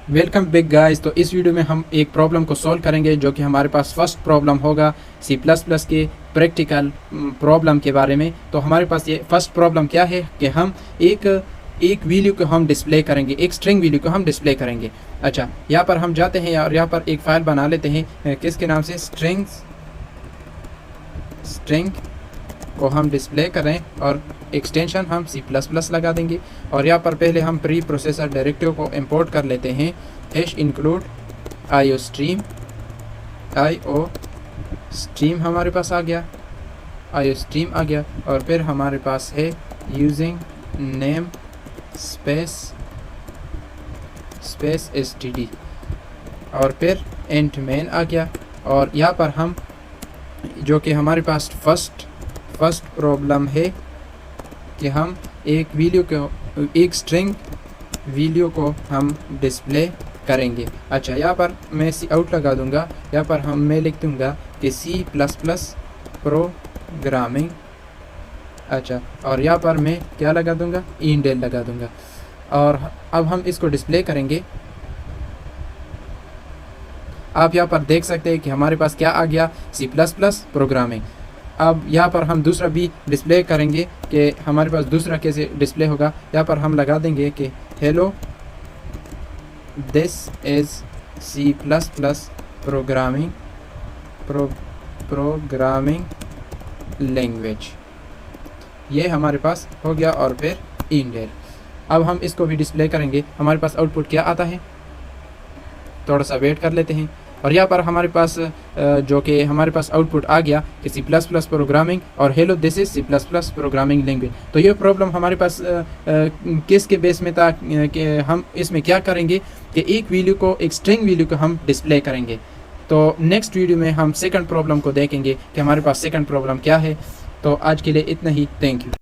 Welcome back guys. तो इस video में हम एक प्रॉब्लम को सॉल्व करेंगे जो कि हमारे पास फर्स्ट प्रॉब्लम होगा सी प्लस प्लस के प्रैक्टिकल प्रॉब्लम के बारे में। तो हमारे पास ये फर्स्ट प्रॉब्लम क्या है कि हम एक वैल्यू को हम डिस्प्ले करेंगे, एक स्ट्रिंग वैल्यू को हम डिस्प्ले करेंगे। अच्छा, यहाँ पर हम जाते हैं और यहाँ पर एक फाइल बना लेते हैं किसके नाम से, स्ट्रिंग को हम डिस्प्ले करें और एक्सटेंशन हम C++ लगा देंगे। और यहाँ पर पहले हम प्री प्रोसेसर डायरेक्टिव को इंपोर्ट कर लेते हैं, #include iostream। iostream हमारे पास आ गया, iostream आ गया। और फिर हमारे पास है यूजिंग नेम स्पेस std और फिर एंड मेन आ गया। और यहाँ पर हम जो कि हमारे पास फर्स्ट प्रॉब्लम है कि हम एक स्ट्रिंग वैल्यू को हम डिस्प्ले करेंगे। अच्छा, यहाँ पर मैं सी आउट लगा दूंगा, यहाँ पर मैं लिख दूंगा कि C++ प्रोग्रामिंग। अच्छा, और यहाँ पर मैं क्या लगा दूंगा, इंडेल लगा दूंगा। और अब हम इसको डिस्प्ले करेंगे। आप यहाँ पर देख सकते हैं कि हमारे पास क्या आ गया, C++ प्रोग्रामिंग। अब यहाँ पर हम दूसरा भी डिस्प्ले करेंगे कि हमारे पास दूसरा कैसे डिस्प्ले होगा। यहाँ पर हम लगा देंगे कि hello this is C++ programming language. ये हमारे पास हो गया। और फिर इंडेल। अब हम इसको भी डिस्प्ले करेंगे। हमारे पास आउटपुट क्या आता है, थोड़ा सा वेट कर लेते हैं। और यहाँ पर हमारे पास जो कि हमारे पास आउटपुट आ गया कि C++ प्रोग्रामिंग और hello this is C++ programming language. तो ये प्रॉब्लम हमारे पास किसके बेस में था कि हम इसमें क्या करेंगे कि एक वैल्यू को, एक स्ट्रिंग वैल्यू को हम डिस्प्ले करेंगे। तो नेक्स्ट वीडियो में हम सेकंड प्रॉब्लम को देखेंगे कि हमारे पास सेकंड प्रॉब्लम क्या है। तो आज के लिए इतना ही, थैंक यू।